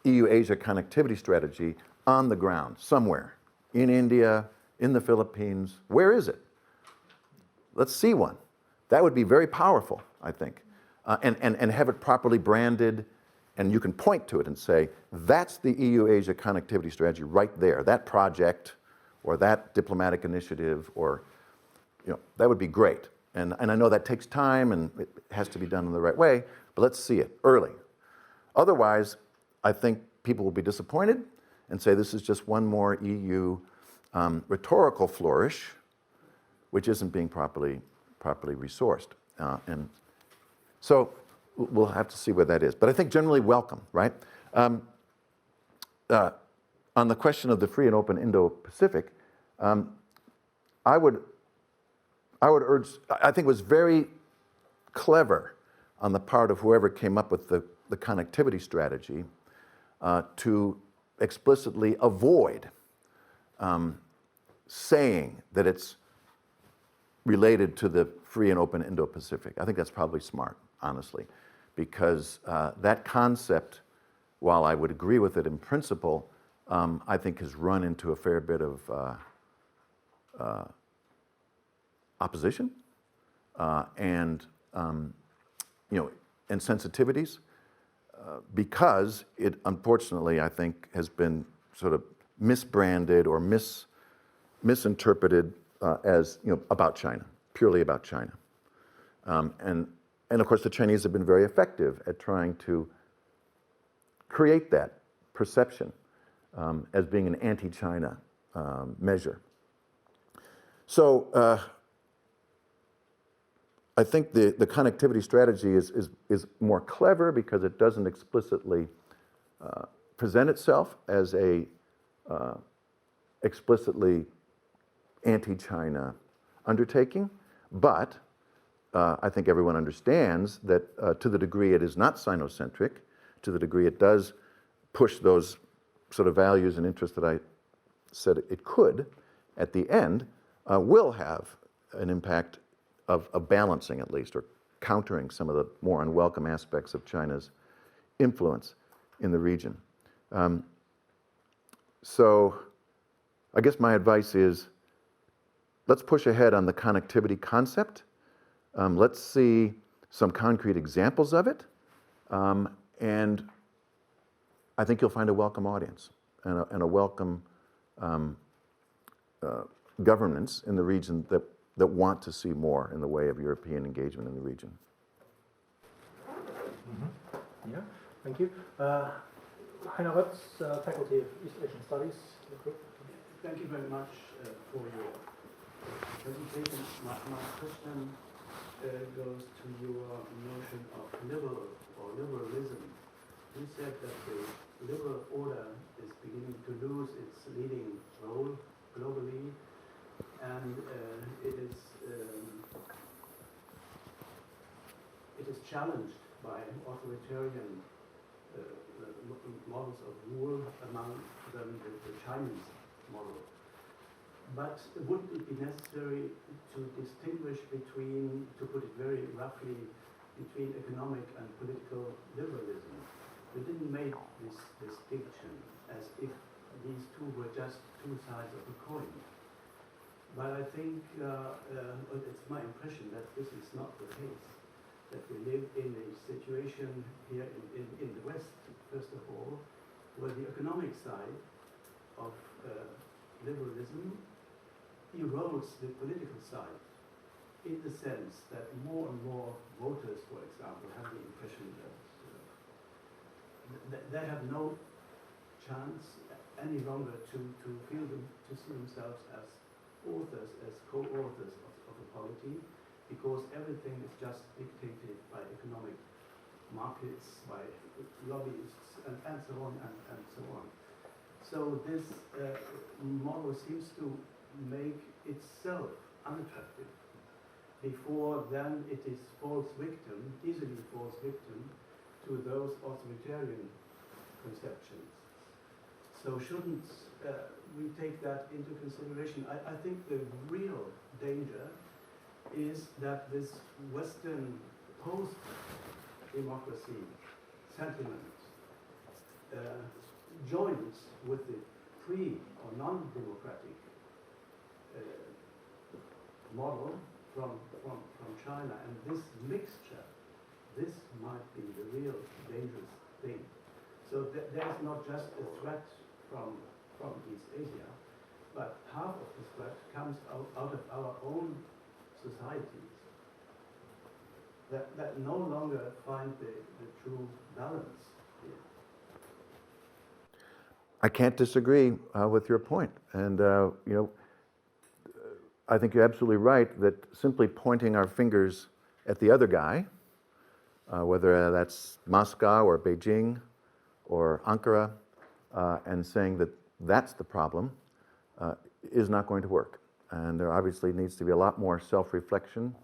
EU-Asia connectivity strategy on the ground, somewhere, in India, in the Philippines? Where is it? Let's see one. That would be very powerful, I think, and have it properly branded, and you can point to it and say, that's the EU-Asia connectivity strategy right there, that project or that diplomatic initiative, or, that would be great. And I know that takes time and it has to be done in the right way, but let's see it early. Otherwise, I think people will be disappointed and say this is just one more EU rhetorical flourish, which isn't being properly resourced. And so we'll have to see where that is. But I think generally welcome, right? On the question of the free and open Indo-Pacific, I would urge, I think it was very clever on the part of whoever came up with the connectivity strategy to explicitly avoid saying that it's related to the free and open Indo-Pacific. I think that's probably smart, honestly, because that concept, while I would agree with it in principle, I think has run into a fair bit of opposition and sensitivities because it, unfortunately, I think, has been sort of misbranded or misinterpreted as about China, purely about China. And of course, the Chinese have been very effective at trying to create that perception as being an anti-China measure. So I think the connectivity strategy is more clever because it doesn't explicitly present itself as a explicitly anti-China undertaking, but I think everyone understands that to the degree it is not Sinocentric, to the degree it does push those sort of values and interests that I said it could, at the end, will have an impact of balancing, at least, or countering some of the more unwelcome aspects of China's influence in the region. So I guess my advice is, let's push ahead on the connectivity concept. Let's see some concrete examples of it. And I think you'll find a welcome audience and a welcome governments in the region that want to see more in the way of European engagement in the region. Mm-hmm. Yeah, thank you. Heiner Rötz, Faculty of East Asian Studies. Thank you very much for your presentation. My question goes to your notion of liberalism. You said that the liberal order is beginning to lose its leading role globally, and it is challenged by authoritarian models of rule, among them the Chinese model. But wouldn't it be necessary to distinguish between, to put it very roughly, between economic and political liberalism? We didn't make this distinction as if these two were just two sides of a coin. But I think it's my impression that this is not the case, that we live in a situation here in the West, first of all, where the economic side of liberalism erodes the political side, in the sense that more and more voters, for example, have the impression that they have no chance any longer to see themselves as authors, as co-authors of a polity, because everything is just dictated by economic markets, by lobbyists, and so on and so on. So this model seems to make itself unattractive. Before then it is easily falls victim to those authoritarian conceptions. So shouldn't we take that into consideration? I think the real danger is that this Western post-democracy sentiment joins with the pre- or non-democratic model from China, and this mixture, this might be the real dangerous thing. So there's not just a threat from East Asia, but half of the threat comes out of our own societies that no longer find the true balance here. I can't disagree with your point. And, I think you're absolutely right that simply pointing our fingers at the other guy, whether that's Moscow or Beijing or Ankara, and saying that that's the problem, is not going to work. And there obviously needs to be a lot more self-reflection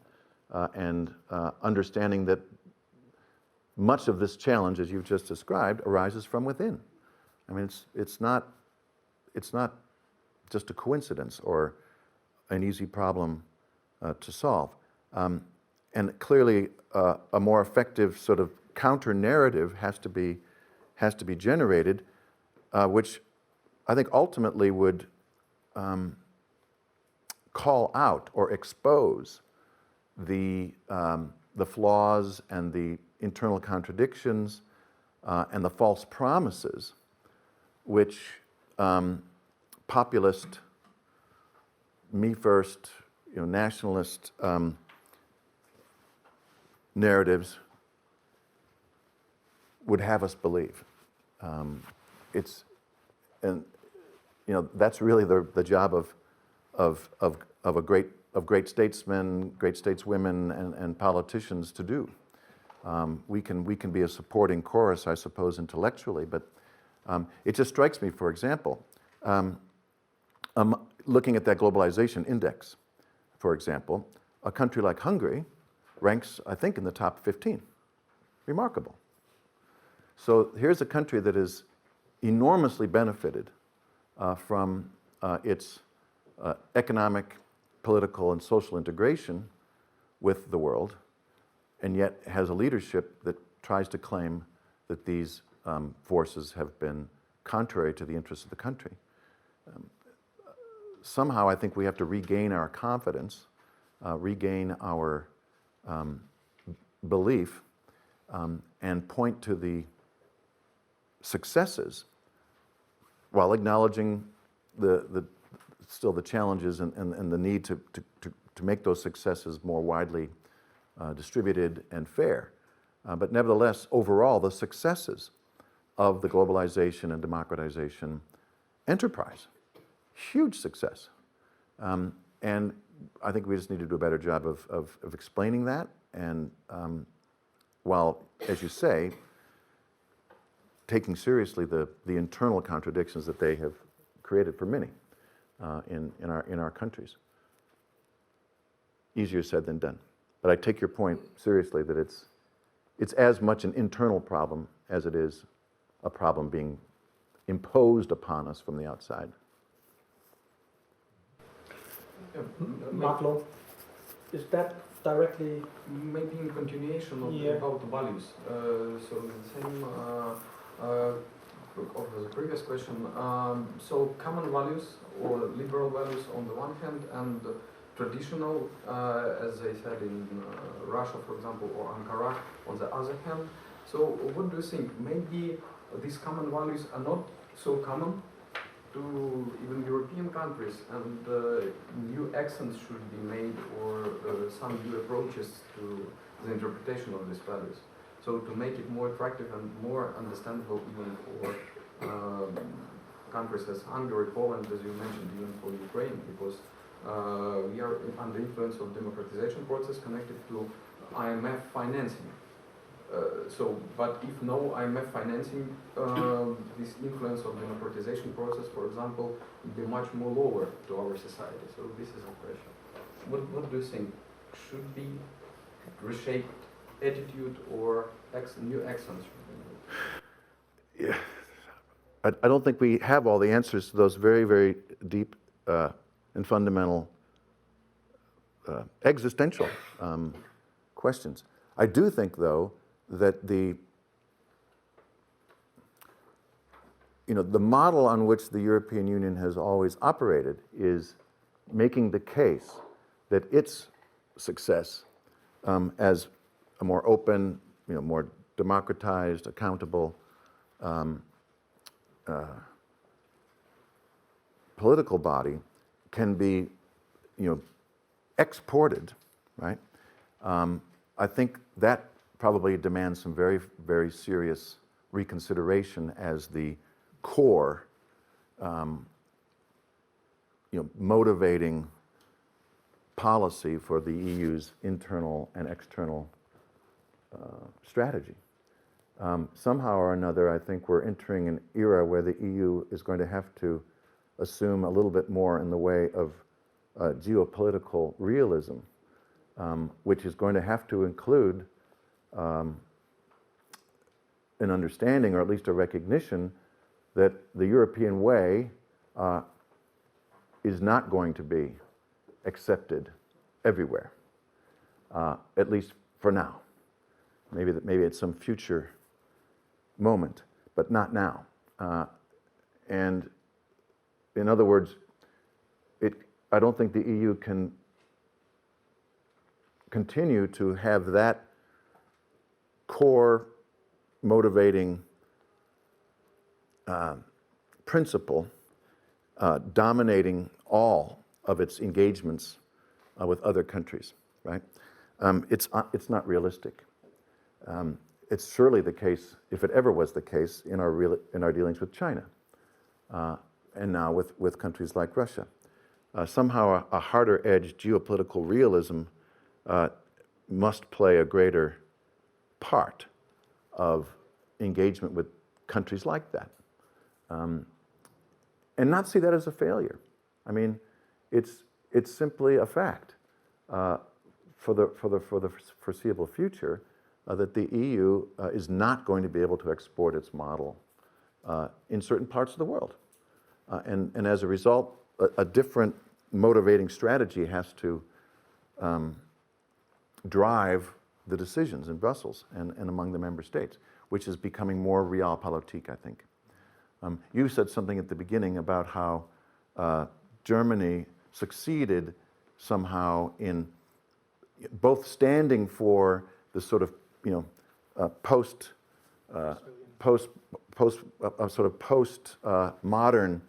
and understanding that much of this challenge, as you've just described, arises from within. I mean, it's not just a coincidence or an easy problem to solve. And clearly, a more effective sort of counter-narrative has to be generated, which I think ultimately would call out or expose the flaws and the internal contradictions and the false promises which populist, me first, nationalist narratives would have us believe. That's really the job of great statesmen, great stateswomen, and politicians to do. We can be a supporting chorus, I suppose, intellectually, but it just strikes me, for example, looking at that globalization index, for example, a country like Hungary ranks, I think, in the top 15. Remarkable. So here's a country that has enormously benefited from its economic, political, and social integration with the world, and yet has a leadership that tries to claim that these forces have been contrary to the interests of the country. Somehow I think we have to regain our confidence, regain our belief, and point to the successes while acknowledging still the challenges and the need to make those successes more widely distributed and fair. But nevertheless, overall, the successes of the globalization and democratization enterprise, huge success. And I think we just need to do a better job of explaining that. And while, as you say, taking seriously the internal contradictions that they have created for many in our countries. Easier said than done. But I take your point seriously that it's as much an internal problem as it is a problem being imposed upon us from the outside. Mark, is that directly? Maybe in continuation of about the values. So the same of the previous question. So common values or liberal values on the one hand, and traditional, as I said in Russia, for example, or Ankara on the other hand. So what do you think? Maybe these common values are not so common to even European countries, and new accents should be made, or some new approaches to the interpretation of these values. So to make it more attractive and more understandable even for countries as Hungary, Poland, as you mentioned, even for Ukraine, because we are under influence of democratization process connected to IMF financing. But if no IMF financing, this influence of democratization process, for example, would be much more lower to our society. So this is a question. What do you think? Should be reshaped attitude or new accents? Yeah. I don't think we have all the answers to those very, very deep and fundamental existential questions. I do think, though, that the model on which the European Union has always operated is making the case that its success as a more open, more democratized, accountable political body can be, exported, right? I think that probably demands some very, very serious reconsideration as the core, motivating policy for the EU's internal and external strategy. Somehow or another, I think we're entering an era where the EU is going to have to assume a little bit more in the way of geopolitical realism, which is going to have to include an understanding, or at least a recognition, that the European way is not going to be accepted everywhere, at least for now. Maybe at some future moment, but not now. And in other words, I don't think the EU can continue to have that core motivating principle dominating all of its engagements with other countries, right? It's not realistic. It's surely the case, if it ever was the case, in our dealings with China, and now with countries like Russia. Somehow a harder edged geopolitical realism must play a greater part of engagement with countries like that, and not see that as a failure. I mean, it's simply a fact for the foreseeable future that the EU is not going to be able to export its model in certain parts of the world, and as a result, a different motivating strategy has to drive the decisions in Brussels and among the member states, which is becoming more realpolitik, I think. You said something at the beginning about how Germany succeeded somehow in both standing for the sort of post-modern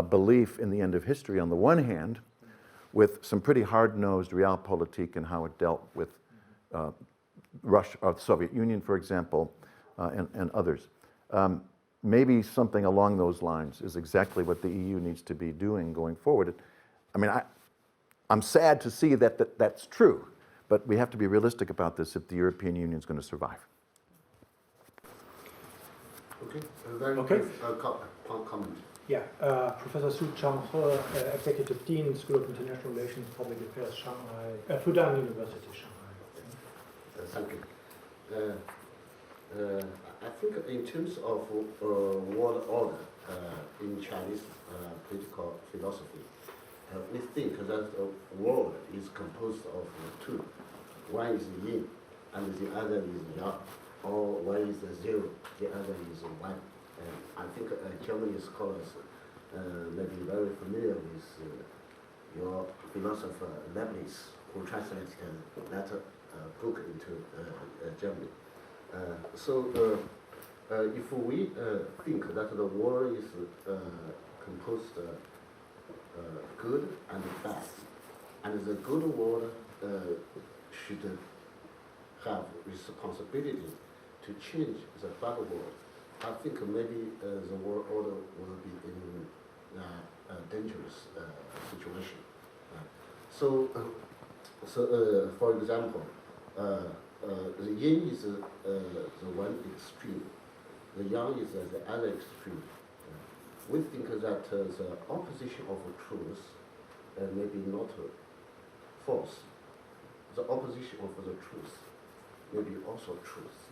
belief in the end of history on the one hand, with some pretty hard-nosed realpolitik and how it dealt with Russia, or the Soviet Union, for example, and others. Maybe something along those lines is exactly what the EU needs to be doing going forward. I mean, I'm sad to see that that's true, but we have to be realistic about this if the European Union is going to survive. Okay, very Okay. brief comment. Yeah, Professor Su Chang-he, Executive Dean, School of International Relations, Public Affairs, Shanghai, Fudan University, Shanghai. Thank you. I think in terms of world order in Chinese political philosophy, we think that the world is composed of two. One is yin, and the other is yang. Or one is zero, the other is one. And I think German scholars may be very familiar with your philosopher Leibniz, who translated that book into German. If we think that the world is composed good and bad, and the good world should have responsibility to change the bad world, I think maybe the world order will be in a dangerous situation. For example, the yin is the one extreme, the yang is the other extreme. We think that the opposition of truth may be not false. The opposition of the truth may be also truth.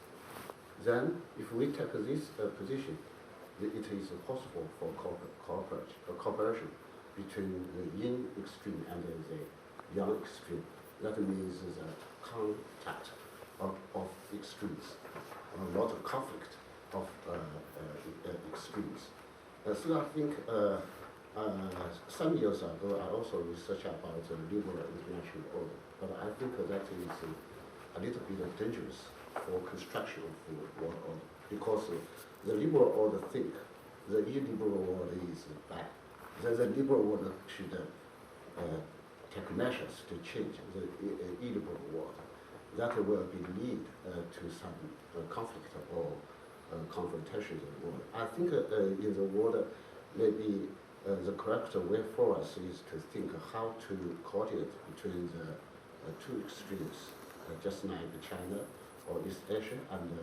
Then, if we take this position, it is possible for cooperation between the yin extreme and the yang extreme. That means the contact of extremes, not a conflict of extremes. So I think some years ago I also researched about the liberal international order, but I think that is a little bit dangerous for construction of world order, because the liberal order think the illiberal order is bad. Then the liberal order should take measures to change the illiberal order. That will be lead to some conflict or confrontation in the world. I think in the world, maybe the correct way for us is to think how to coordinate between the two extremes, just like China or East Asia and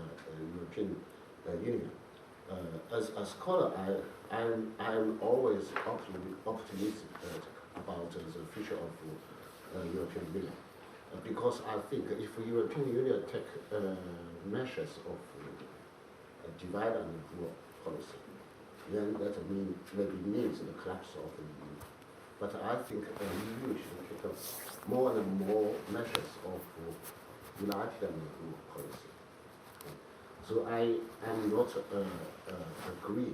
European Union. As a scholar, I'm always optimistic about the future of European Union, because I think if European Union take measures of divide and rule policy, then that maybe means the collapse of the EU. But I think the EU should take up more and more measures of united and rule policy. So I am not agree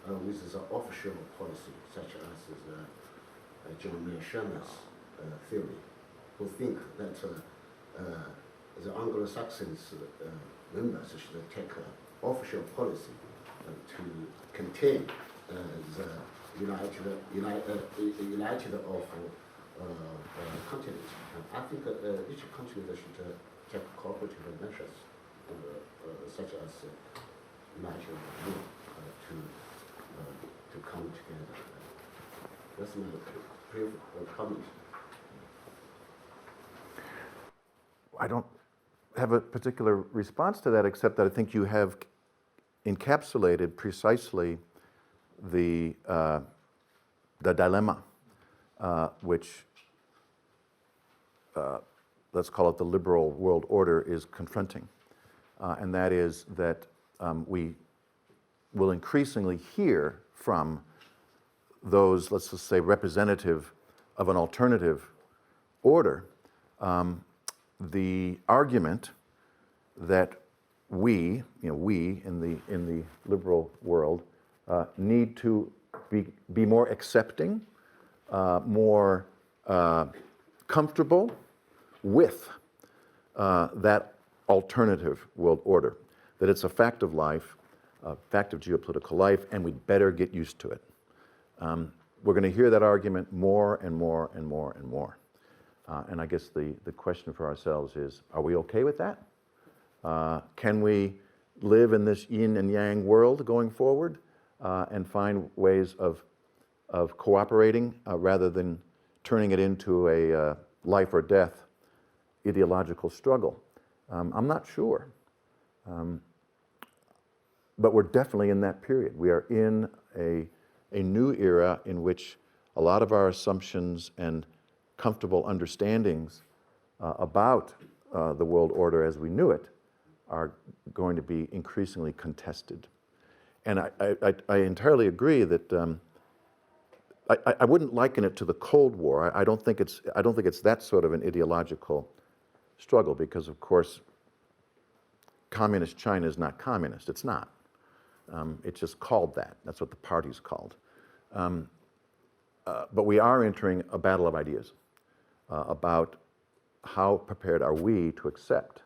with the official policy, such as the Geoeconomics theory, who think that the Anglo-Saxons members should take official policy to contain the united of continent. I think each continent should take cooperative measures, such as united to come together. That's my brief comment. I don't have a particular response to that, except that I think you have encapsulated precisely the dilemma, which let's call it the liberal world order, is confronting, and that is that we will increasingly hear from those, let's just say, representative of an alternative order, the argument that we in the liberal world need to be more accepting, more comfortable with that alternative world order, that it's a fact of life, a fact of geopolitical life, and we'd better get used to it. We're going to hear that argument more and more and more and more. And I guess the question for ourselves is, are we okay with that? Can we live in this yin and yang world going forward and find ways of cooperating rather than turning it into a life or death ideological struggle? I'm not sure. But we're definitely in that period. We are in a new era in which a lot of our assumptions and comfortable understandings about the world order as we knew it are going to be increasingly contested. And I entirely agree that I wouldn't liken it to the Cold War. I don't think it's that sort of an ideological struggle, because of course communist China is not communist. It's not. It's just called that. That's what the party's called. But we are entering a battle of ideas about how prepared are we to accept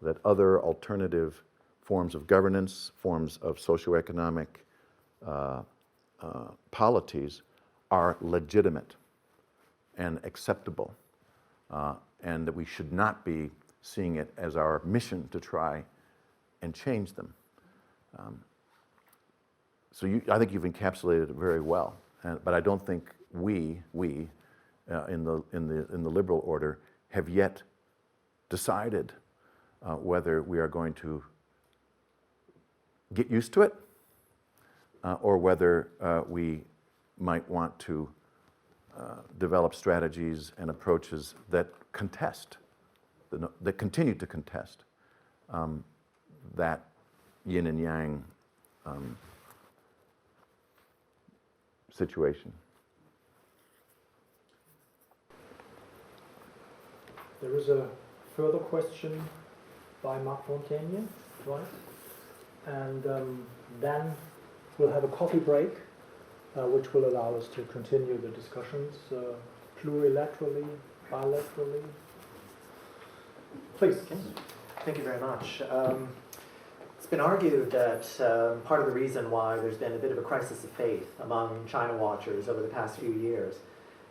that other alternative forms of governance, forms of socioeconomic polities are legitimate and acceptable, and that we should not be seeing it as our mission to try and change them. So I think you've encapsulated it very well, but I don't think we in the liberal order have yet decided whether we are going to get used to it or whether we might want to develop strategies and approaches that contest, that continue to contest that yin and yang situation. There is a further question by Marc Montaigne, right? And then we'll have a coffee break, which will allow us to continue the discussions plurilaterally, bilaterally. Please. Thank you very much. It's been argued that part of the reason why there's been a bit of a crisis of faith among China watchers over the past few years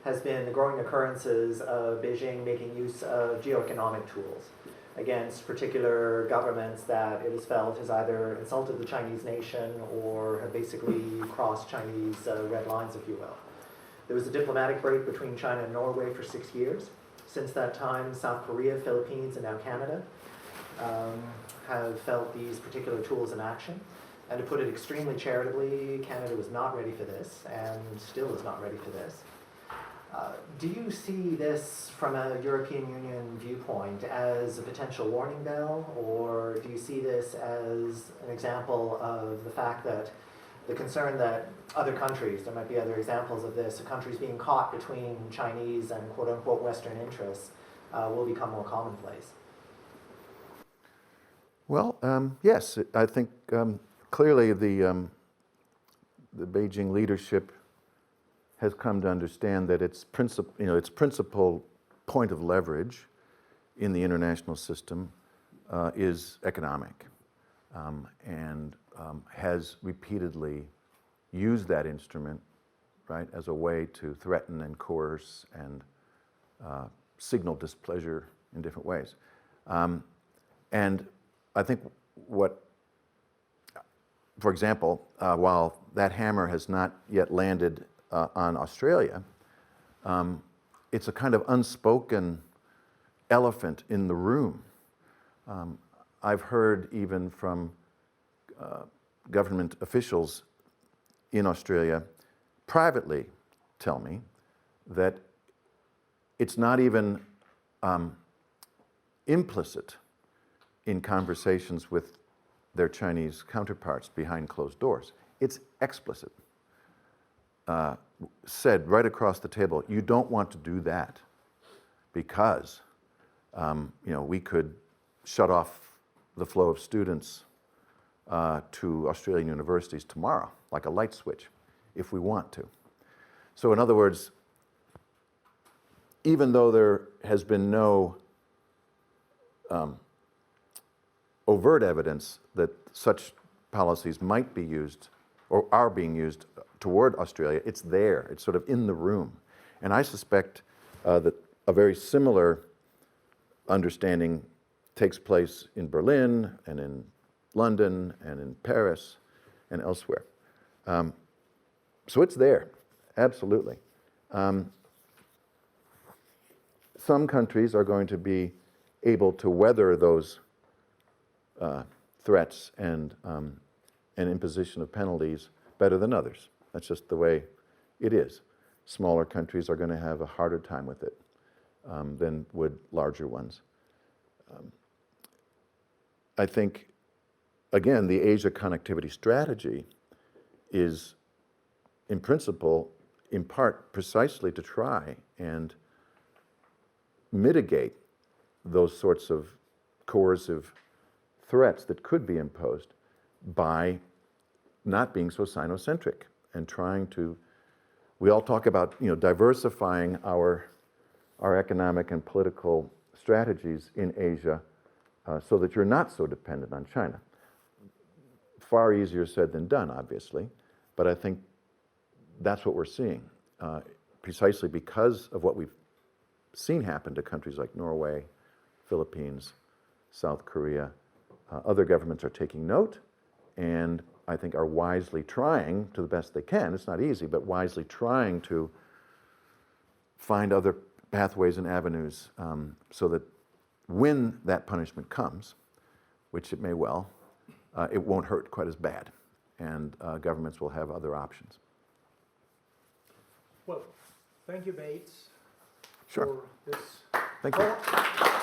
has been the growing occurrences of Beijing making use of geoeconomic tools against particular governments that it is felt has either insulted the Chinese nation or have basically crossed Chinese red lines, if you will. There was a diplomatic break between China and Norway for 6 years. Since that time, South Korea, Philippines, and now Canada have felt these particular tools in action. And to put it extremely charitably, Canada was not ready for this and still is not ready for this. Do you see this from a European Union viewpoint as a potential warning bell, or do you see this as an example of the fact that the concern that other countries, there might be other examples of this, countries being caught between Chinese and quote-unquote Western interests will become more commonplace? Well, yes, I think clearly the Beijing leadership has come to understand that its principal point of leverage in the international system is economic, and has repeatedly used that instrument, right, as a way to threaten and coerce and signal displeasure in different ways. And I think for example, while that hammer has not yet landed on Australia, it's a kind of unspoken elephant in the room. I've heard even from government officials in Australia privately tell me that it's not even implicit in conversations with their Chinese counterparts behind closed doors. It's explicit. Said right across the table, you don't want to do that because we could shut off the flow of students to Australian universities tomorrow, like a light switch, if we want to. So in other words, even though there has been no overt evidence that such policies might be used or are being used toward Australia, it's there. It's sort of in the room. And I suspect that a very similar understanding takes place in Berlin and in London and in Paris and elsewhere. So it's there, absolutely. Some countries are going to be able to weather those threats and imposition of penalties better than others. That's just the way it is. Smaller countries are going to have a harder time with it than would larger ones. I think, again, the Asia connectivity strategy is, in principle, in part, precisely to try and mitigate those sorts of coercive threats that could be imposed by not being so Sinocentric and trying to, we all talk about diversifying our economic and political strategies in Asia so that you're not so dependent on China. Far easier said than done, obviously, but I think that's what we're seeing, precisely because of what we've seen happen to countries like Norway, Philippines, South Korea. Other governments are taking note and I think are wisely trying to the best they can. It's not easy, but wisely trying to find other pathways and avenues so that when that punishment comes, which it may well, it won't hurt quite as bad, and governments will have other options. Well, thank you, Bates, Sure. for this Thank you. talk.